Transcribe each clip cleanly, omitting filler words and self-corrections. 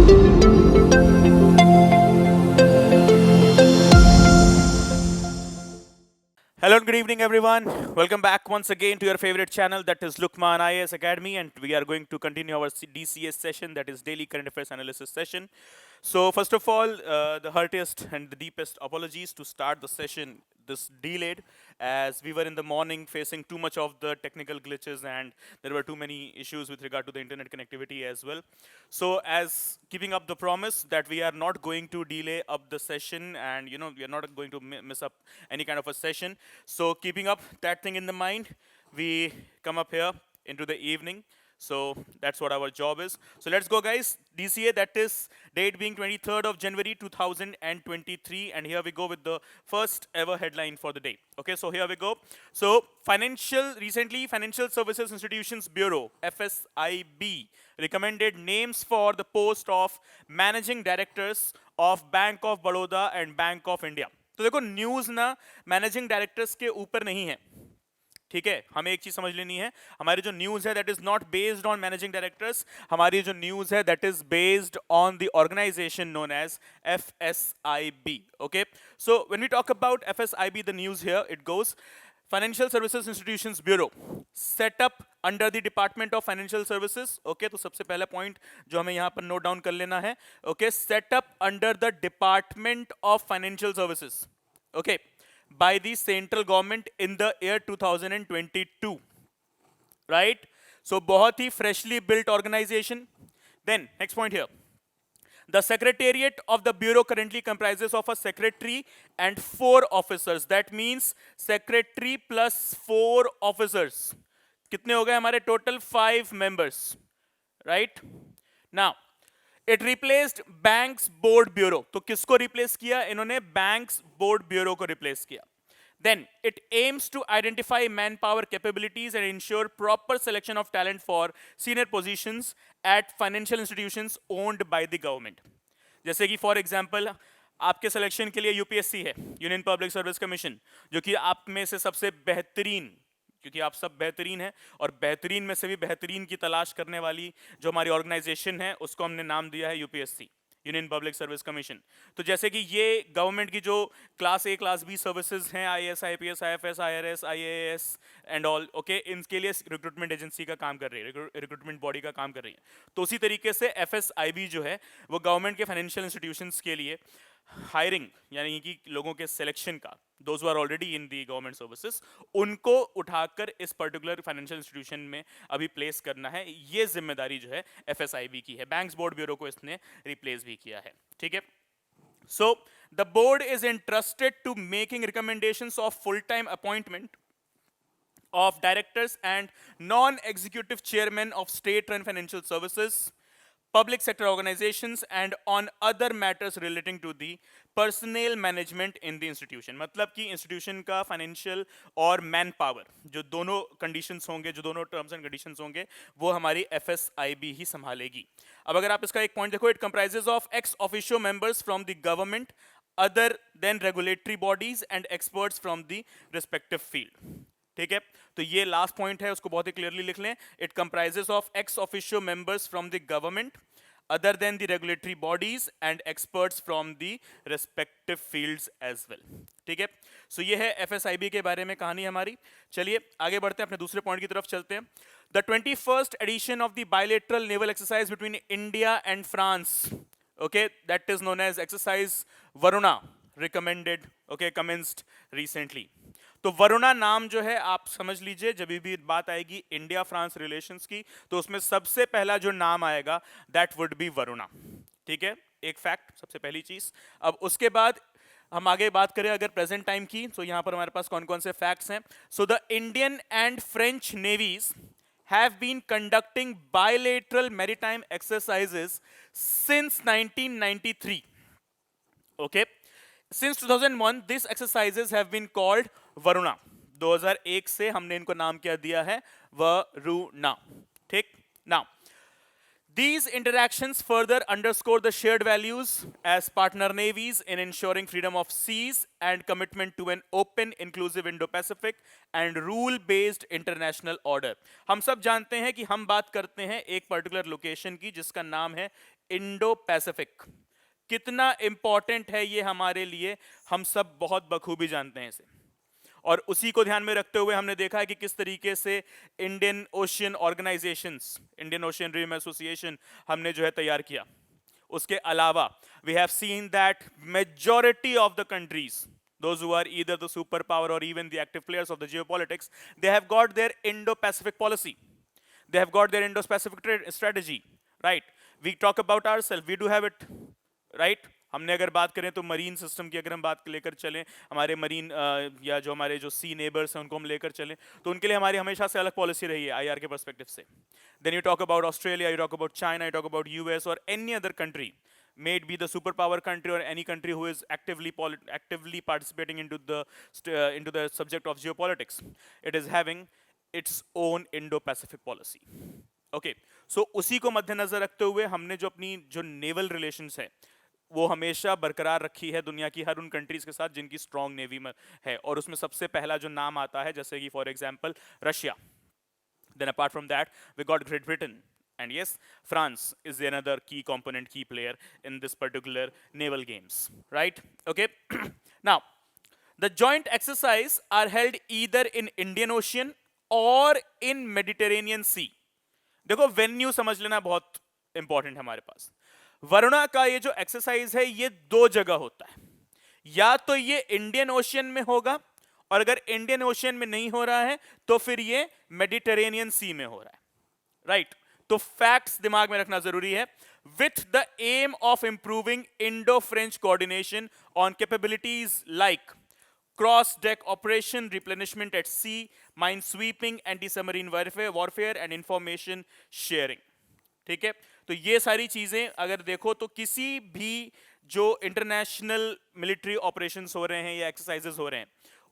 Hello and good evening, everyone. Welcome back once again to your favorite channel, that is Lukman IAS Academy, and we are going to continue our DCS session, that is Daily Current Affairs Analysis session. So, first of all, the heartiest and the deepest apologies to start the session this delayed, as we were in the morning facing too much of the technical glitches and there were too many issues with regard to the internet connectivity as well. So as keeping up the promise that we are not going to delay up the session, and we are not going to miss up any kind of a session. So keeping up that thing in the mind, we come up here into the evening. So that's what our job is. So let's go, guys. DCA, that is date being 23rd of January 2023, and here we go with the first ever headline for the day. Okay, so here we go. So recently Financial Services Institutions Bureau, FSIB, recommended names for the post of managing directors of Bank of Baroda and Bank of India. तो देखो, news ना managing directors के ऊपर नहीं है, ठीक है. हमें एक चीज समझ लेनी है, हमारी जो न्यूज है that is not based on managing directors. हमारी जो न्यूज है that is based on the organisation known as FSIB. Okay, so when we talk about FSIB, the news here it goes, Financial Services Institutions Bureau set up under the Department of Financial Services. Okay, तो सबसे पहला point जो हमें यहाँ पर note down कर लेना है, okay, set up under the Department of Financial Services, okay, by the central government in the year 2022, right? So बहुत ही freshly built organization. Then next point here. The Secretariat of the Bureau currently comprises of a secretary and 4 officers. That means secretary plus 4 officers. कितने हो गए हमारे total? 5 members. Right? Now, it replaced Banks Board Bureau. तो किसको replace किया? इन्होंने Banks Board Bureau को replace किया. Then it aims to identify manpower capabilities and ensure proper selection of talent for senior positions at financial institutions owned by the government. जैसे कि for example आपके selection के लिए UPSC है, union public service commission, जो कि आप में से सबसे बेहतरीन, क्योंकि आप सब बेहतरीन हैं और बेहतरीन में से भी बेहतरीन की तलाश करने वाली जो हमारी ऑर्गेनाइजेशन है उसको हमने नाम दिया है UPSC, union public service commission. तो जैसे कि ये गवर्नमेंट की जो class A class B services हैं, IAS IPS IFS IRS IAS and all, okay, इनके लिए रिक्रूटमेंट एजेंसी का काम कर रही है, रिक्रूटमेंट बॉडी का काम कर रही है. तो उसी तरीके से एफएसआईबी जो है वो गवर्नमेंट के फाइनेंशियल इंस्टीट्यूशंस के लिए हायरिंग, यानी कि लोगों के सिलेक्शन का, those who are already in the government services, उनको उठाकर इस पर्टिकुलर फाइनेंशियल इंस्टीट्यूशन में अभी प्लेस करना है. ये जिम्मेदारी जो है एफएसआईबी की है. बैंक्स बोर्ड ब्यूरो को इसने रिप्लेस भी किया है, ठीक है. So the board is interested to making recommendations of full time appointment of directors and non-executive chairmen of state-run financial services, public sector organizations, and on other matters relating to the personnel management in the institution. मतलब कि institution का financial और manpower जो दोनों conditions होंगे, जो दोनों terms and conditions होंगे, वो हमारी FSIB ही संभालेगी. अब अगर आप इसका एक point देखो, it comprises of ex officio members from the government, other than regulatory bodies, and experts from the respective field. ठीक है, तो ये लास्ट पॉइंट है, उसको बहुत ही क्लियरली लिख लें. It comprises of ex officio members from the government, other than the regulatory bodies, and experts from the respective fields as well. ठीक है, सो ये है एफएसआईबी के बारे में कहानी हमारी. चलिए आगे बढ़ते हैं, अपने दूसरे पॉइंट की तरफ चलते हैं. The 21st edition of the bilateral naval exercise between India and France, okay, that is known as exercise Varuna, recommended, okay, commenced recently. तो वरुणा नाम जो है आप समझ लीजिए, जब भी बात आएगी इंडिया फ्रांस रिलेशंस की तो उसमें सबसे पहला जो नाम आएगा दैट वुड बी वरुणा. ठीक है, एक फैक्ट, सबसे पहली चीज. अब उसके बाद हम आगे बात करें अगर प्रेजेंट टाइम की, तो यहां पर हमारे पास कौन कौन से फैक्ट्स हैं. So the Indian and French navies have been conducting bilateral maritime exercises since 1993. Okay, since 2001 these exercises have been called Varuna. 2001 से हमने इनको नाम क्या दिया है, वरुणा. ठीक, now these interactions further underscore the shared values as partner navies in ensuring freedom of seas and commitment to an open, inclusive Indo-Pacific and rule-based international order. हम सब जानते हैं कि हम बात करते हैं एक पर्टिकुलर लोकेशन की जिसका नाम है इंडो पैसिफिक। कितना इंपॉर्टेंट है ये हमारे लिए, हम सब बहुत बखूबी जानते हैं इसे। और उसी को ध्यान में रखते हुए हमने देखा है कि किस तरीके से Indian Ocean organisations, Indian Ocean Rim Association हमने जो है तैयार किया। उसके अलावा we have seen that majority of the countries, those who are either the superpower or even the active players of the geopolitics, they have got their Indo-Pacific policy. They have got their Indo-Pacific strategy, right? We talk about ourselves, we do have it, right? हमने अगर बात करें तो marine system की अगर हम बात लेकर चलें, हमारे मरीन या जो हमारे जो सी नेबर्स हैं उनको हम लेकर चलें, तो उनके लिए हमारी हमेशा से अलग पॉलिसी रही है आईआर के पर्सपेक्टिव से। Then you talk about Australia, you talk about China, you talk about US or any other country, may it be the superpower country or any country who is actively participating into the subject of geopolitics, it is having its own Indo-Pacific policy. Okay, so उसी को मद्देनजर रखते हुए हमने जो अपनी जो naval relations है वो हमेशा बरकरार रखी है दुनिया की हर उन कंट्रीज के साथ जिनकी स्ट्रॉन्ग नेवी में है। और उसमें सबसे पहला जो नाम आता है जैसे कि for example Russia, then apart from that we got Great Britain, and yes, France is another key component, key player in this particular naval games, right? Okay. Now the joint exercise are held either in Indian Ocean or in Mediterranean Sea. देखो venue समझ लेना बहुत important है हमारे पास। वरुणा का ये जो exercise है ये दो जगह होता है, या तो ये इंडियन ओशियन में होगा, और अगर इंडियन ओशियन में नहीं हो रहा है तो फिर ये मेडिटेरेनियन सी में हो रहा है, राइट? तो फैक्ट्स दिमाग में रखना जरूरी है। With the aim of improving Indo French coordination on capabilities like cross deck operation, replenishment at sea, mine sweeping, anti submarine warfare and information sharing. ठीक है, तो ये सारी चीजें अगर देखो तो किसी भी जो इंटरनेशनल मिलिट्री ऑपरेशंस हो रहे हैं या एक्सरसाइजेस हो रहे हैं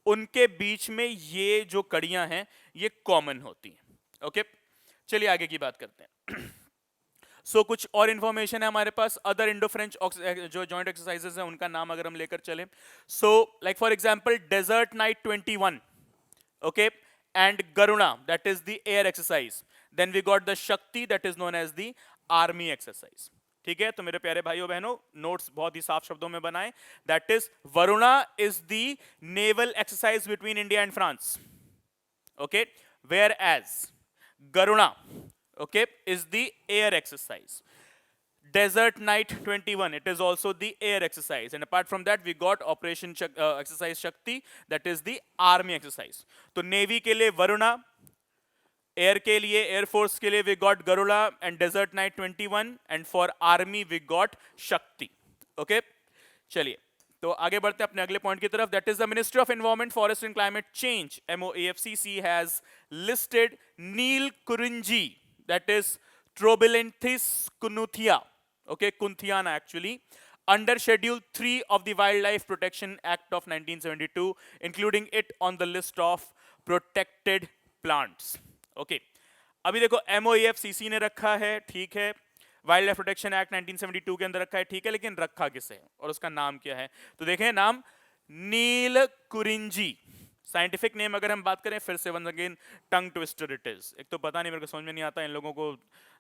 उनके बीच में ये जो कड़ियां हैं ये कॉमन होती हैं। ओके, चलिए आगे की बात करते हैं। सो कुछ और इंफॉर्मेशन है हमारे पास अदर इंडो फ्रेंच जो जॉइंट एक्सरसाइजेस हैं उनका नाम अगर हम लेकर चलें, so like for example desert knight 21, okay, and Garuda that is the air exercise, then we got the Shakti that is known as the army exercise. ठीक है, तो मेरे प्यारे भाइयों बहनों नोट्स बहुत ही साफ शब्दों में बनाएं। That is Varuna is the naval exercise between India and France, okay, where as Garuna, okay, is the air exercise. Desert Night 21, it is also the air exercise, and apart from that we got Operation Exercise Shakti, that is the army exercise. तो Navy के लिए Varuna, Air के लिए Air Force के लिए we got Garuda and Desert Night 21, and for Army we got Shakti. Okay, चलिए तो आगे बढ़ते हैं अपने अगले पॉइंट की तरफ। That is the ministry of environment, forest and climate change MOAFCC has listed Neel Kurinji, that is strobilanthes kunthiana, okay, kunthiana actually, under schedule 3 of the Wildlife Protection Act of 1972, including it on the list of protected plants. Okay, अभी देखो MOAFCC ने रखा है, ठीक है, wild life protection act 1972 के अंदर रखा है, ठीक है, लेकिन रखा किसे और उसका नाम क्या है? तो देखें नाम नील कुरिंजी, साइंटिफिक नेम अगर हम बात करें फिर से one again tongue twister it is, एक तो पता नहीं मेरे को समझ में नहीं आता इन लोगों को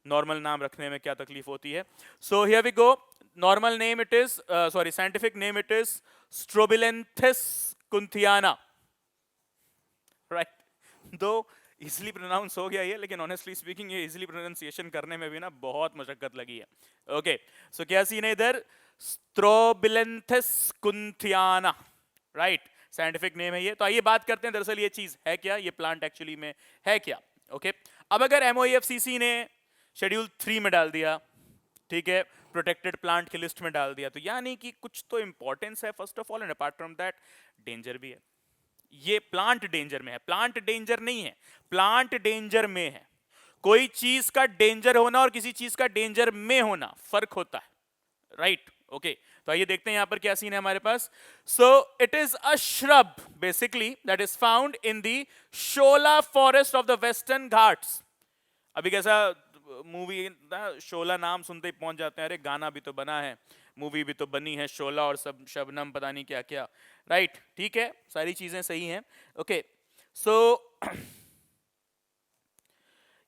नॉर्मल नाम रखने में क्या तकलीफ होती है। So here we go, normal name it is sorry scientific name it is strobilanthes kunthiana, right? Though easily pronounce हो गया ये, लेकिन ऑनेस्टली स्पीकिंग ये इजिली प्रोनाउंसिएशन करने में भी ना बहुत मशक्कत लगी है। ओके, सो क्या सीन है इधर? स्ट्रोबिलेंथिस कुंथियाना, राइट, साइंटिफिक नेम है ये। तो आइए बात करते हैं दरअसल ये चीज है क्या, ये प्लांट एक्चुअली में है क्या। ओके, अब अगर MOAFCC ने शेड्यूल 3 में डाल दिया, ठीक है, प्रोटेक्टेड प्लांट की लिस्ट में डाल दिया, तो यानी कि कुछ तो इंपॉर्टेंस है first of all, and apart from that danger भी है। ये प्लांट डेंजर में है, प्लांट डेंजर नहीं है, प्लांट डेंजर में है। कोई चीज का डेंजर होना और किसी चीज का डेंजर में होना फर्क होता है, राइट? ओके, तो आइए देखते हैं यहां पर क्या सीन है हमारे पास। So it is a shrub basically that is found in the Shola forest of the western Ghats. अभी कैसा मूवी शोला नाम सुनते ही पहुंच जाते हैं, अरे गाना भी तो बना है, मूवी भी तो बनी है, शोला और सब शबनम पता नहीं क्या क्या, राइट? ठीक है, सारी चीजें सही हैं। ओके, सो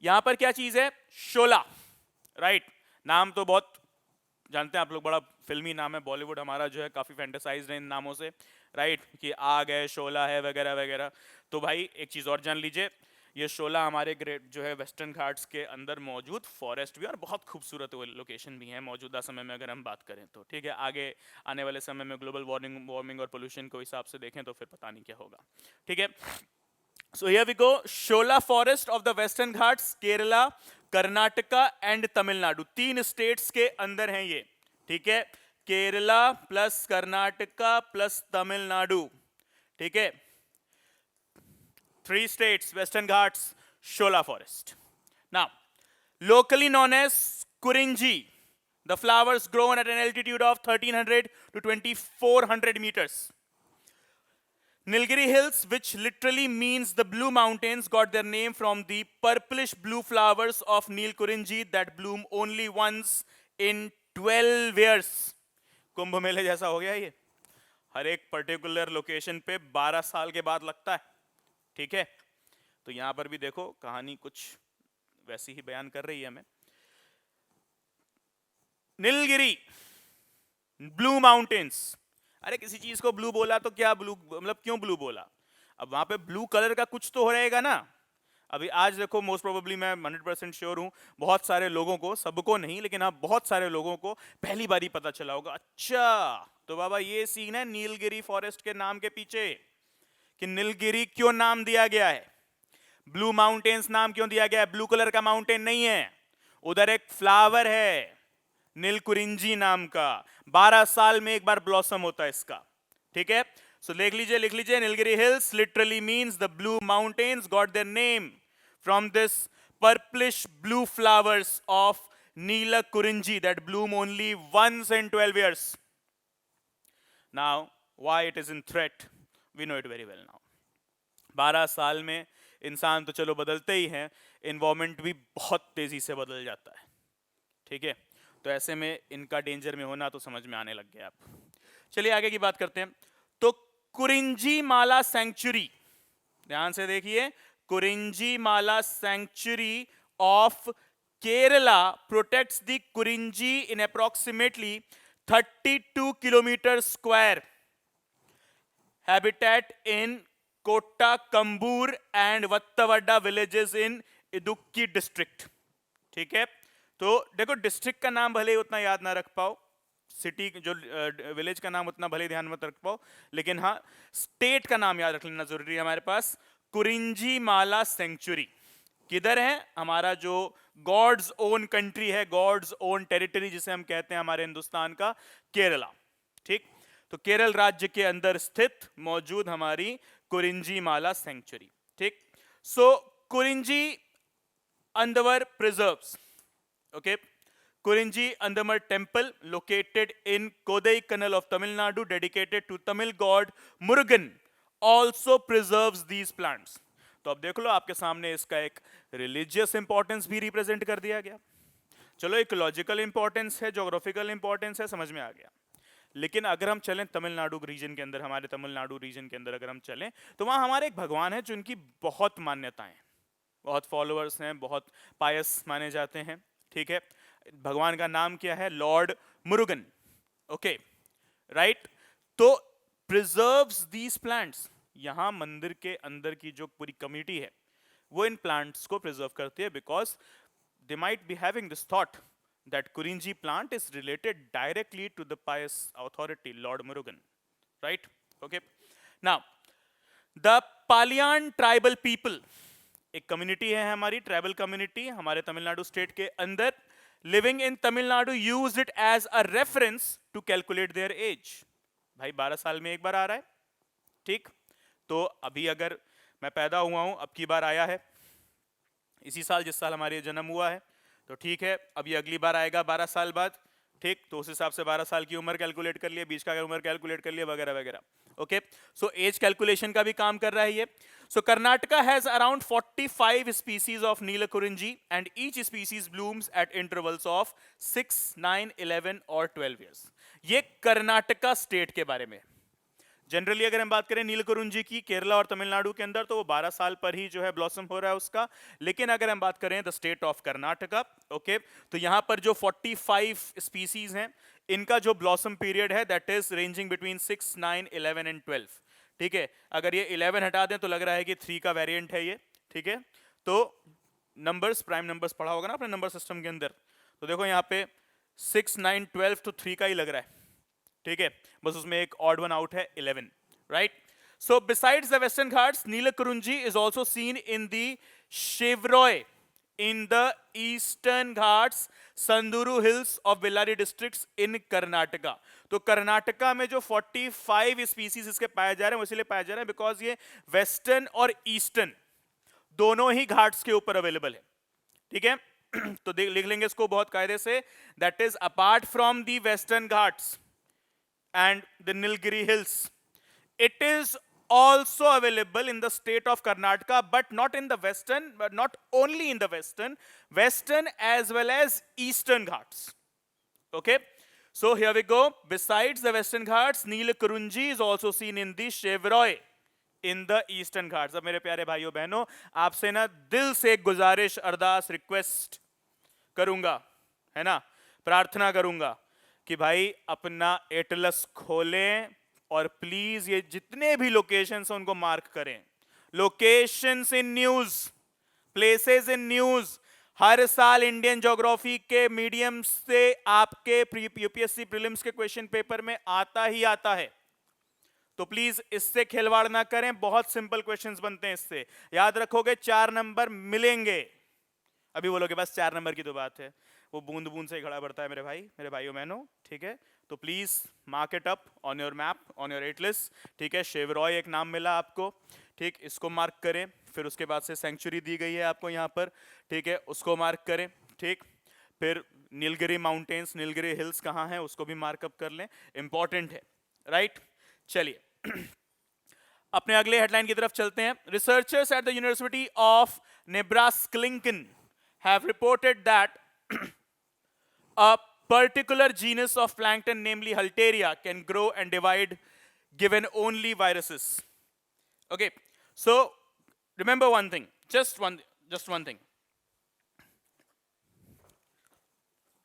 यहां पर क्या चीज है? शोला, राइट? नाम तो बहुत जानते हैं आप लोग, बड़ा फिल्मी नाम है, बॉलीवुड हमारा जो है काफी फैंटेसाइज्ड है इन नामों से, राइट, कि आग है, शोला है, वगैरह वगैरह। तो भाई एक चीज और जान लीजिए, ये शोला हमारे ग्रेट जो है वेस्टर्न घाट्स के अंदर मौजूद फॉरेस्ट भी है, और बहुत खूबसूरत लोकेशन भी है मौजूदा समय में अगर हम बात करें तो, ठीक है। आगे आने वाले समय में ग्लोबल वार्मिंग वार्मिंग और पोल्यूशन को हिसाब से देखें तो फिर पता नहीं क्या होगा, ठीक है। So here we go. Shola Forest of the Western Ghats, Kerala, Karnataka and Tamil Nadu, 3 states के अंदर हैं ये, ठीक है। केरला प्लस कर्नाटका प्लस तमिलनाडु, ठीक है। 3 states, Western Ghats, Shola Forest. Now, locally known as Kurinji, the flowers grown at an altitude of 1300 to 2400 meters. Nilgiri Hills, which literally means the blue mountains, got their name from the purplish blue flowers of Nilkurinji that bloom only once in 12 years. कुंभ मेले जैसा हो गया ये, हर एक particular location पे 12 साल के बाद लगता है, ठीक है। तो यहां पर भी देखो कहानी कुछ वैसी ही बयान कर रही है हमें। नीलगिरी, ब्लू माउंटेन्स, अरे किसी चीज को ब्लू बोला तो क्या ब्लू, मतलब क्यों ब्लू बोला, अब वहां पे ब्लू कलर का कुछ तो हो रहेगा ना। अभी आज देखो, मोस्ट प्रोबेबली मैं 100% श्योर हूं, बहुत सारे लोगों को, सबको नहीं लेकिन हाँ बहुत सारे लोगों को पहली बार ही पता चला होगा, अच्छा तो बाबा ये सीन है नीलगिरी फॉरेस्ट के नाम के पीछे, कि नीलगिरी क्यों नाम दिया गया है, ब्लू माउंटेन्स नाम क्यों दिया गया है। ब्लू कलर का माउंटेन नहीं है, उधर एक फ्लावर है नीलकुरिंजी नाम का, 12 साल में एक बार ब्लॉसम होता है इसका, ठीक है। सो लिख लीजिए Nilgiri hills literally means the blue mountains got their name from this purplish blue flowers of Neelakurinji that Bloom only once in 12 years. Now why it is in threat, we know it very well now. 12 साल में इंसान तो चलो बदलते ही हैं, environment भी बहुत तेजी से बदल जाता है, ठीक है। तो ऐसे में इनका डेंजर में होना तो समझ में आने लग गया आप। चलिए आगे की बात करते हैं। तो कुरिंजी माला सेंचुरी, ध्यान से देखिए, Kurinji Mala sanctuary of Kerala protects the Kurinji in approximately 32 kilometre square habitat in Kottakamboor and Vattavada villages in Idukki district, ठीक है। तो देखो डिस्ट्रिक्ट का नाम भले उतना याद ना रख पाओ, सिटी जो विलेज का नाम उतना भले ध्यान मत रख पाओ, लेकिन हाँ स्टेट का नाम याद रख लेना जरूरी है हमारे पास। कुरिंजी माला सेंचुरी किधर है, हमारा जो गॉड्स ओन कंट्री है, गॉड्स ओन टेरिटरी जिसे हम कहते हैं हमारे हिंदुस्तान का, केरला, ठीक। तो केरल राज्य के अंदर स्थित मौजूद हमारी कुरिंजी माला सेंचुरी, ठीक। So Kurinji Andavar preserves, okay, Kurinji Andamar temple located in Kodaikanal of Tamil Nadu dedicated to Tamil god Murugan also preserves these plants. तो अब देख लो आपके सामने इसका एक रिलीजियस इंपॉर्टेंस भी रिप्रेजेंट कर दिया गया, चलो इकोलॉजिकल इंपॉर्टेंस है, ज्योग्राफिकल इंपॉर्टेंस है, समझ में आ गया। लेकिन अगर हम चलें तमिलनाडु रीजन के अंदर, हमारे तमिलनाडु रीजन के अंदर अगर हम चलें तो वहाँ हमारे एक भगवान है जिनकी बहुत मान्यताएं, बहुत फॉलोअर्स हैं, बहुत पायस माने जाते हैं, ठीक है। भगवान का नाम क्या है, लॉर्ड मुरुगन, ओके राइट। तो प्रिजर्व्स दीज प्लांट्स, यहां मंदिर के अंदर की जो पूरी कम्युनिटी है वो इन प्लांट्स को प्रिजर्व करती है, because they might be having this thought that Kurinji plant is related directly to the pious authority Lord Murugan, right? Okay. Now, the Paliyan tribal people, एक कम्युनिटी है हमारी, tribal community हमारे Tamil Nadu state के अंदर, living in Tamil Nadu used it as a reference to calculate their age. भाई 12 साल में एक बार आ रहा है, ठीक। तो अभी अगर मैं पैदा हुआ हूं, अब की बार आया है इसी साल जिस साल हमारे जन्म हुआ है, तो ठीक है, अब ये अगली बार आएगा 12 साल बाद, ठीक। तो उस हिसाब से 12 साल की उम्र कैलकुलेट कर लिए, बीच का उम्र कैलकुलेट कर लिया, वगैरह वगैरह, ओके। सो एज कैलकुलेशन का भी काम कर रहा है ये। So Karnataka has around 45 species of Neelakurinji and each species blooms at intervals of 6, 9, 11 और 12 ईयर्स। ये कर्नाटका स्टेट के बारे में। जनरली अगर हम बात करें नीलकुरुंजी की केरला और तमिलनाडु के अंदर तो वो 12 साल पर ही जो है ब्लॉसम हो रहा है उसका। लेकिन अगर हम बात करें the state of Karnataka, okay, तो यहाँ पर जो 45 स्पीसीज हैं इनका जो ब्लॉसम पीरियड है that is ranging between 6, 9, 11 and 12। ठीक है, अगर ये 11 हटा दें तो लग रहा है कि 3 का वेरिएंट है ये। ठीक है, तो नंबर्स, प्राइम नंबर्स पढ़ा होगा ना अपने नंबर सिस्टम के अंदर, तो देखो यहाँ पे 6, 9, 12 तो 3 का ही लग रहा है। ठीक है, बस उसमें एक ऑड वन आउट है 11, right? So besides the western Ghats, Neelakurinji is also seen in the Shevaroy in the eastern ghats, Sanduru hills of Bellary districts in Karnataka। तो कर्नाटका में जो 45 स्पीसीज इसके पाए जा रहे हैं वो इसलिए पाए जा रहे हैं बिकॉज ये वेस्टर्न और ईस्टर्न दोनों ही घाट्स के ऊपर अवेलेबल है। ठीक है, तो लिख लेंगे इसको बहुत कायदे से, that is apart from the western Ghats and the Nilgiri hills, it is also available in the state of Karnataka, but not in the western, but not only in the western as well as eastern ghats. Okay, so here we go. Besides the western ghats, Neelakurunji is also seen in the Shevaroy in the eastern ghats। अब मेरे प्यारे भाइयों बहनों, आपसे ना दिल से एक गुजारिश, अरदास, रिक्वेस्ट करूंगा, है ना, प्रार्थना करूंगा कि भाई अपना एटलस खोलें और प्लीज ये जितने भी लोकेशंस हैं उनको मार्क करें। Locations in news, places in news, हर साल इंडियन ज्योग्राफी के मीडियम से आपके यूपीएससी प्रीलिम्स के क्वेश्चन पेपर में आता ही आता है, तो प्लीज इससे खिलवाड़ ना करें। बहुत सिंपल क्वेश्चंस बनते हैं इससे, याद रखोगे 4 नंबर मिलेंगे। अभी बोलोगे बस 4 नंबर की तो बात है, वो बूंद बूंद से ही घड़ा बढ़ता है मेरे भाई, मेरे भाइयों बहनों। ठीक है, तो please mark it up on your map, on your at least. ठीक है, शेवरॉय एक नाम मिला आपको, ठीक, इसको मार्क करें। फिर उसके बाद से सेंचुरी दी गई है आपको यहाँ पर, ठीक है, उसको मार्क करें। ठीक, फिर नीलगिरी माउंटेन्स, नीलगिरी हिल्स कहाँ हैं उसको भी मार्कअप कर लें, इंपॉर्टेंट है, राइट? चलिए अपने अगले हेडलाइन की तरफ चलते हैं। Researchers at the university of Nebraska have reported that a particular genus of plankton, namely Halteria, can grow and divide given only viruses. Okay, so remember one thing, just one thing.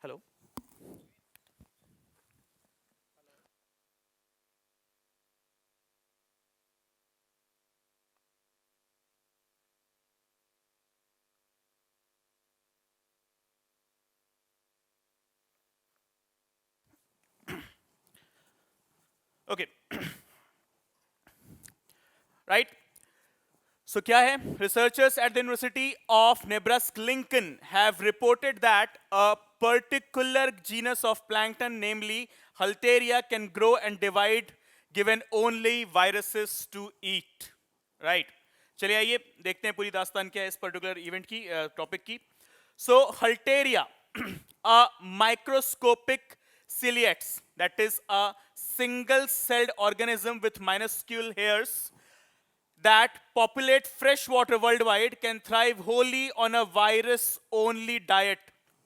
Hello? Okay. Right? So क्या है? Researchers at the University of Nebraska-Lincoln have reported that a particular genus of plankton, namely Halteria, can grow and divide given only viruses to eat. Right? चलिए आइए देखते हैं पूरी दास्तान क्या है इस पर्टिकुलर इवेंट की, टॉपिक की। So Halteria, a microscopic ciliates, that is a single-celled organism with minuscule hairs that populate freshwater worldwide, can thrive wholly on a virus-only diet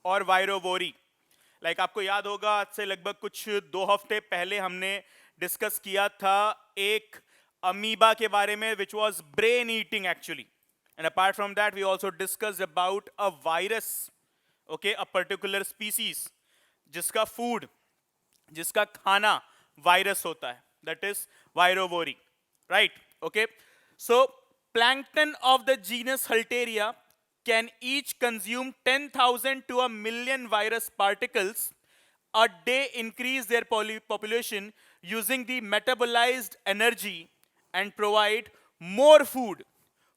or virovory. Like आपको याद होगा आज से लगभग कुछ 2 हफ्ते पहले हमने डिस्कस किया था एक अमीबा के बारे में, which was brain eating actually. And apart from that, we also discussed about a virus, okay, a particular species, जिसका food, जिसका खाना वायरस होता है, that is virovory, right? Okay, so plankton of the genus Halteria can each consume 10,000 to a million virus particles a day, increase their population using the metabolized energy and provide more food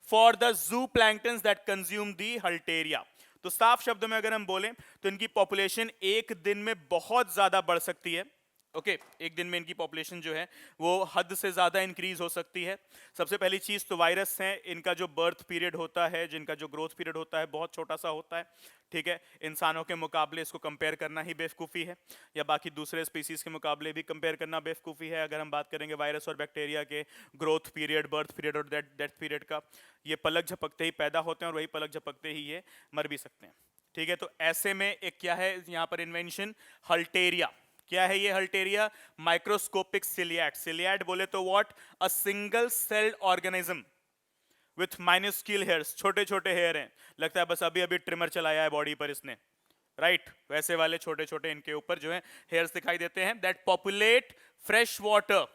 for the zooplanktons that consume the Halteria। तो साफ शब्दों में अगर हम बोलें तो इनकी population एक दिन में बहुत ज्यादा बढ़ सकती है। ओके, एक दिन में इनकी पॉपुलेशन जो है वो हद से ज्यादा इंक्रीज हो सकती है। सबसे पहली चीज तो वायरस है, इनका जो बर्थ पीरियड होता है, जिनका जो ग्रोथ पीरियड होता है बहुत छोटा सा होता है। ठीक है, इंसानों के मुकाबले इसको कंपेयर करना ही बेवकूफ़ी है, या बाकी दूसरे स्पीसीज के मुकाबले भी कंपेयर करना बेवकूफ़ी है। अगर हम बात करेंगे वायरस और बैक्टीरिया के ग्रोथ पीरियड, बर्थ पीरियड और डेथ पीरियड का, ये पलक झपकते ही पैदा होते हैं और वही पलक झपकते ही ये मर भी सकते हैं। ठीक है, तो ऐसे में एक क्या है यहाँ पर इन्वेंशन, हल्टेरिया। क्या है ये हल्टेरिया? माइक्रोस्कोपिक सिलियाट. सिलियाट बोले तो what? A single celled organism with minuscule hairs. छोटे छोटे हेयर हैं, लगता है बस अभी अभी ट्रिमर चलाया है बॉडी पर इसने, राइट? वैसे वाले छोटे छोटे इनके ऊपर जो है हेयर्स दिखाई देते हैं. That populate fresh water,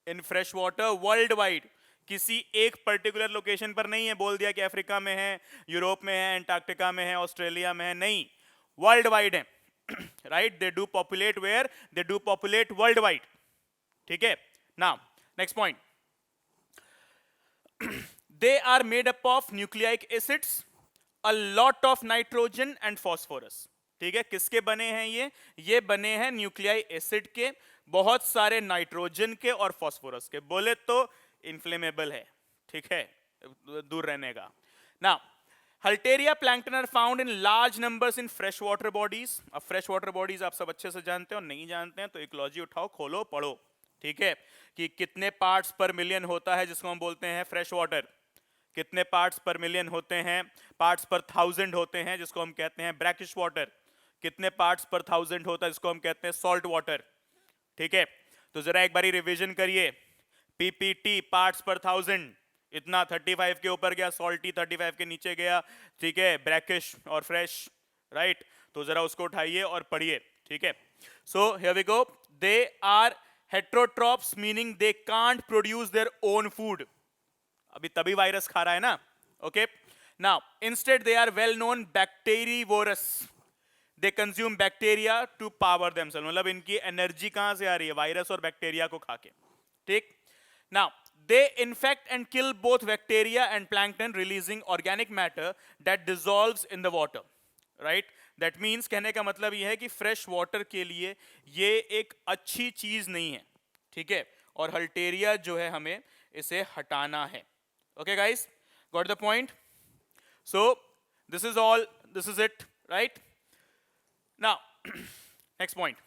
in fresh water world wide. किसी एक पर्टिकुलर लोकेशन पर नहीं है, बोल दिया कि अफ्रीका में है, यूरोप में है, एंटार्क्टिका में है, ऑस्ट्रेलिया में है, नहीं, वर्ल्ड वाइड है. Right? They do populate where? They do populate world wide. ठीक है. Now next point. They are made up of nucleic acids, a lot of nitrogen and phosphorus. ठीक है. किसके बने हैं ये बने हैं न्यूक्लियाई एसिड के, बहुत सारे नाइट्रोजन के और फास्फोरस के. बोले तो इन्फ्लेमेबल है. ठीक है, दूर रहने का. ना halteria plankton are found in large numbers in fresh water bodies. अब फ्रेश वाटर बॉडीज आप सब अच्छे से जानते हो, नहीं जानते हैं तो इकोलॉजी उठाओ, खोलो, पढ़ो. ठीक है, कि कितने पार्ट्स पर मिलियन होता है जिसको हम बोलते हैं फ्रेश वाटर, कितने पार्ट्स पर मिलियन होते हैं, पार्ट्स पर 1000 होते हैं जिसको हम कहते हैं ब्रैकिश वाटर, कितने पार्ट्स पर 1000 होता है जिसको हम कहते हैं सॉल्ट वाटर. ठीक है, तो जरा एक बारी रिवीजन करिए. पीपीटी पार्ट्स पर 1000, इतना 35 के ऊपर गया, सॉल्टी 35 के नीचे गया. ठीक है, ब्रैकिश और फ्रेश, राइट? तो जरा उसको उठाइए और पढ़िए. ठीक है, so here we go. They are heterotrophs, meaning they can't produce their own food. अभी तभी वायरस खा रहा है ना. Okay, now instead they are well known bacterivores. They consume bacteria to power themselves. मतलब इनकी एनर्जी कहां से आ रही है? वायरस और बैक्टीरिया को खा के. ठीक. Now they infect and kill both bacteria and plankton, releasing organic matter that dissolves in the water. Right? That means कहने का मतलब ये है कि फ्रेश वाटर के लिए ये एक अच्छी चीज नहीं है. ठीक है, और हल्टेरिया जो है हमें इसे हटाना है. Okay guys, got the point? So this is all, this is it, right? Now next point.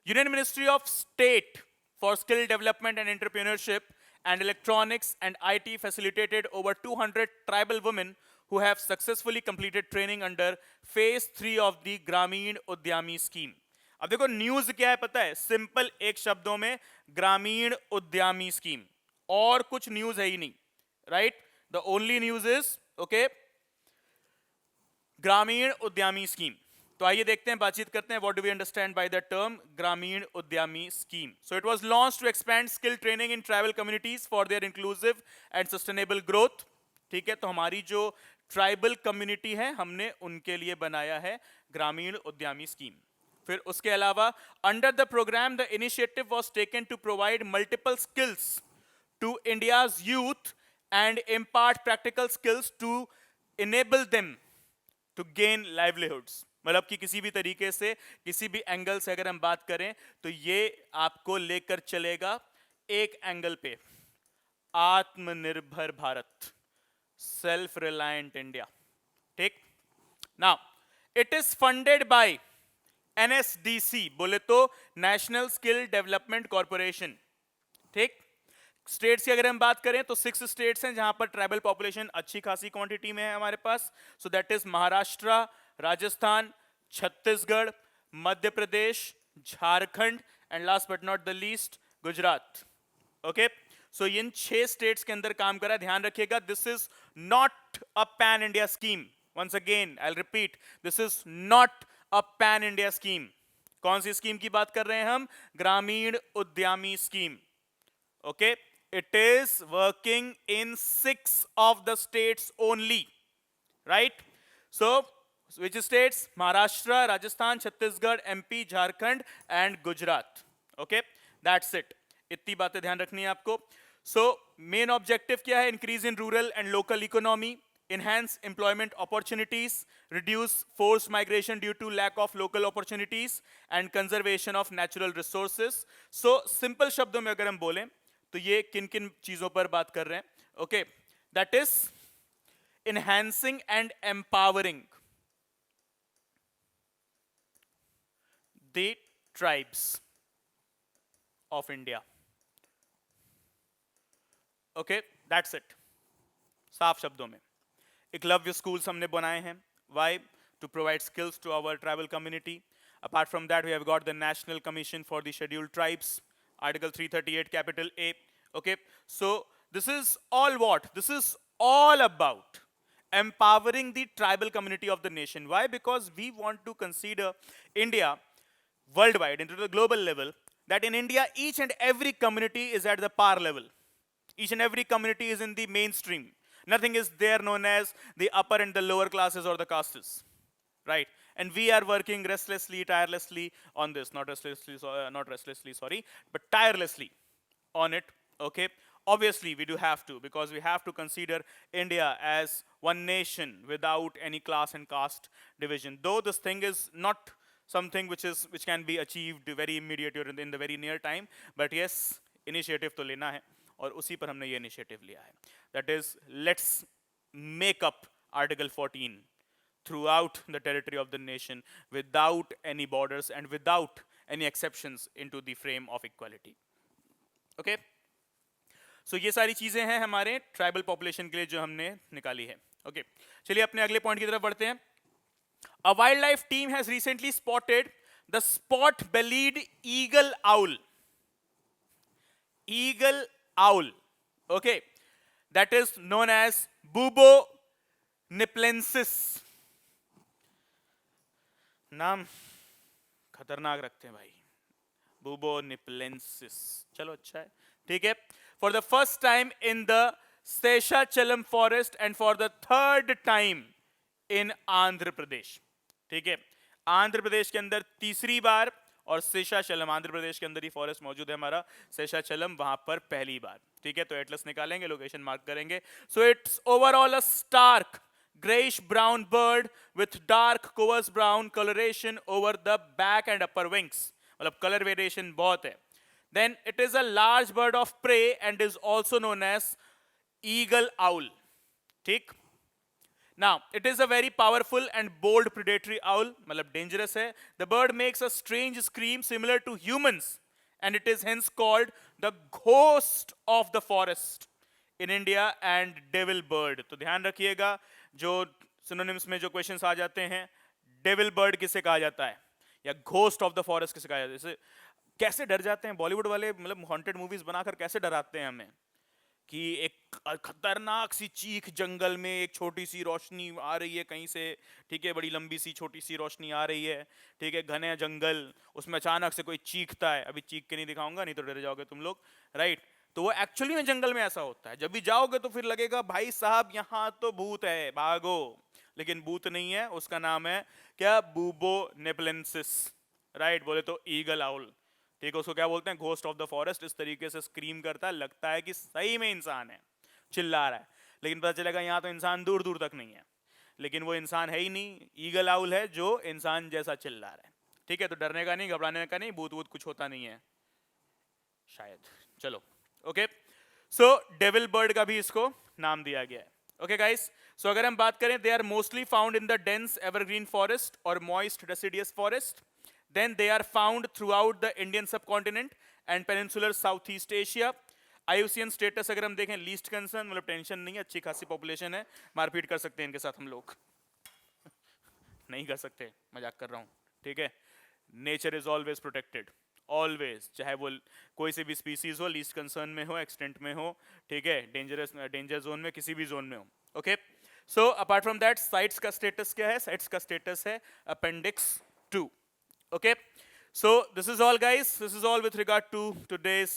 Union Ministry of State for Skill Development and Entrepreneurship and Electronics and IT facilitated over 200 tribal women who have successfully completed training under phase 3 of the Grameen Udyami scheme. अब देखो news क्या है पता है? Simple एक शब्दों में, ग्रामीण उद्यमी स्कीम. और कुछ न्यूज है ही नहीं. Right? The only news is okay, ग्रामीण उद्यमी स्कीम. तो आइए देखते हैं, बातचीत करते हैं. What do we understand by the term Gramin Udyami scheme? So it was launched to expand skill training in tribal communities for their inclusive and sustainable growth. ठीक है, तो हमारी जो ट्राइबल कम्युनिटी है हमने उनके लिए बनाया है ग्रामीण उद्यमी स्कीम. फिर उसके अलावा under the programme the initiative was taken to provide multiple skills to India's youth and impart practical skills to enable them to gain livelihoods. मतलब कि किसी भी तरीके से, किसी भी एंगल से अगर हम बात करें तो ये आपको लेकर चलेगा एक एंगल पे, आत्मनिर्भर भारत, सेल्फ रिलायंट इंडिया. ठीक. Now it is funded by NSDC, बोले तो नेशनल स्किल डेवलपमेंट कॉर्पोरेशन. ठीक. स्टेट्स की अगर हम बात करें तो 6 स्टेट्स हैं जहां पर ट्राइबल पॉपुलेशन अच्छी खासी क्वांटिटी में है हमारे पास. So that is Maharashtra, Rajasthan, Chhattisgarh, Madhya Pradesh, Jharkhand and last but not the least Gujarat. Okay, so in 6 states के अंदर काम करा. ध्यान रखिएगा, this is not a pan India scheme. Once again I will repeat, this is not a pan India scheme. कौन सी scheme की बात कर रहे हैं हम? ग्रामीण Udyami scheme. Okay, it is working in 6 of the states only, right? So which states? Maharashtra, Rajasthan, Chhattisgarh, MP, Jharkhand and Gujarat. Okay, that's it. इतनी बातें ध्यान रखनी है आपको. So main objective क्या है? Increase in rural and local economy, enhance employment opportunities, reduce forced migration due to lack of local opportunities and conservation of natural resources. So simple शब्दों में अगर हम बोलें तो ये किन किन चीजों पर बात कर रहे हैं? Okay, that is enhancing and empowering the tribes of India. Okay, that's it. साफ शब्दों में, एकलव्य स्कूल्स हमने बनाए हैं. Why? To provide skills to our tribal community. Apart from that, we have got the National Commission for the Scheduled Tribes, Article 338, capital A. Okay, so this is all what? This is all about empowering the tribal community of the nation. Why? Because we want to consider India worldwide, into the global level, that in India, each and every community is at the par level. Each and every community is in the mainstream. Nothing is there known as the upper and the lower classes or the castes, right? And we are working restlessly, tirelessly on this. Not restlessly, sorry, but tirelessly on it, okay? Obviously, we do have to, because we have to consider India as one nation without any class and caste division. Though this thing is not something which can be achieved very immediate or in the very near time, but yes, initiative to lena hai, और उसी पर हमने ये initiative लिया है. That is, let's make up Article 14 throughout the territory of the nation without any borders and without any exceptions into the frame of equality. Okay? So ये सारी चीजें हैं हमारे ट्राइबल पॉपुलेशन के लिए जो हमने निकाली है. Okay. चलिए अपने अगले पॉइंट की तरफ बढ़ते हैं. A wildlife team has recently spotted the spot-bellied eagle owl. Eagle owl. Okay. That is known as Bubo niplensis. नाम खतरनाक रखते हैं भाई. Bubo niplensis. चलो अच्छा है. ठीक है. For the first time in the Seshachalam forest and for the third time in Andhra Pradesh. ठीक है. आंध्र प्रदेश के अंदर तीसरी बार और शेषाचलम आंध्र प्रदेश के अंदर ही फॉरेस्ट मौजूद है हमारा. शेषाचलम वहां पर पहली बार. ठीक है. तो एटलस निकालेंगे, लोकेशन मार्क करेंगे. So it's overall a stark grayish brown bird with dark coarse brown coloration over the back and upper wings. मतलब color variation बहुत है. Then it is a large bird of prey and is also known as eagle owl. ठीक. Now, it is a very powerful and bold predatory owl. मतलब dangerous है. The bird makes a strange scream similar to humans and it is hence called the ghost of the forest in India and devil bird. तो ध्यान रखिएगा, जो synonyms में जो questions आ जाते हैं, devil bird किसे कहा जाता है या ghost of the forest किसे कहा जाता है. जैसे कैसे डर जाते हैं बॉलीवुड वाले, मतलब हॉन्टेड मूवीज बनाकर कैसे डराते हैं हमें कि एक खतरनाक सी चीख जंगल में, एक छोटी सी रोशनी आ रही है कहीं से. ठीक है. बड़ी लंबी सी छोटी सी रोशनी आ रही है. ठीक है. घने जंगल, उसमें अचानक से कोई चीखता है. अभी चीख के नहीं दिखाऊंगा, नहीं तो डर जाओगे तुम लोग, राइट? तो वो एक्चुअली में जंगल में ऐसा होता है. जब भी जाओगे तो फिर लगेगा भाई साहब यहाँ तो भूत है, भागो. लेकिन भूत नहीं है, उसका नाम है क्या? बूबो नेपलेंसिस, राइट? बोले तो ईगल आउल. ठीक है. उसको क्या बोलते हैं? Ghost of the forest. इस तरीके से स्क्रीम करता है, लगता है कि सही में इंसान है, चिल्ला रहा है, लेकिन पता चलेगा यहाँ तो इंसान दूर दूर तक नहीं है. लेकिन वो इंसान है ही नहीं, ईगल आउल है जो इंसान जैसा चिल्ला रहा है. ठीक है. तो डरने का नहीं, घबराने का नहीं, भूत वूत कुछ होता नहीं है शायद. चलो. ओके. सो डेविल बर्ड का भी इसको नाम दिया गया है. Okay guys. सो अगर हम बात करें, they are mostly found in the dense evergreen forest और moist deciduous forest. Then they are found throughout the Indian subcontinent and peninsular Southeast Asia. IUCN status अगर हम देखें, least concern, मतलब टेंशन नहीं है, अच्छी खासी पॉपुलेशन है, मारपीट कर सकते हैं इनके साथ हम लोग. नहीं कर सकते, मजाक कर रहा हूँ. ठीक है. Nature is always protected, always. चाहे वो कोई से भी स्पीसीज हो, लीस्ट कंसर्न में हो, एक्सटेंट में हो, ठीक है, डेंजर जोन में, किसी भी जोन में हो. Okay. So apart from that, sites का स्टेटस क्या है? साइट्स का स्टेटस है appendix 2. Okay, so this is all guys, this is all with regard to today's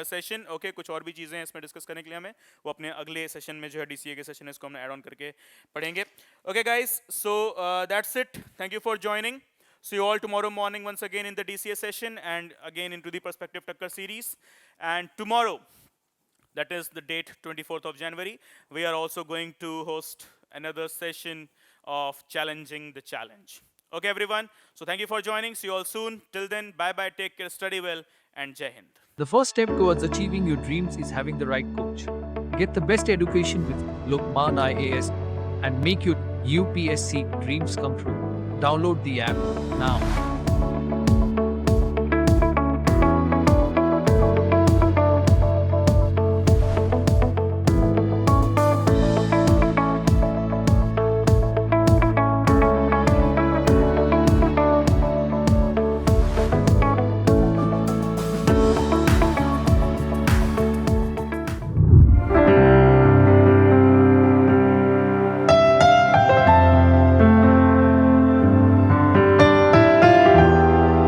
session. Okay, कुछ और भी चीजें हैं इसमें डिस्कस करने के लिए, हमें वो अपने अगले सेशन में जो है DCA के सेशन है इसको हमने ऐड ऑन करके पढ़ेंगे. Okay guys, so that's it. Thank you for joining. See you all tomorrow morning once again in the DCA session and again into the Perspective Takkar series. And tomorrow, that is the date 24th of January, we are also going to host another session of Challenging the Challenge. Okay, everyone. So thank you for joining. See you all soon. Till then, bye-bye. Take care. Study well. And Jai Hind. The first step towards achieving your dreams is having the right coach. Get the best education with Lokman IAS and make your UPSC dreams come true. Download the app now.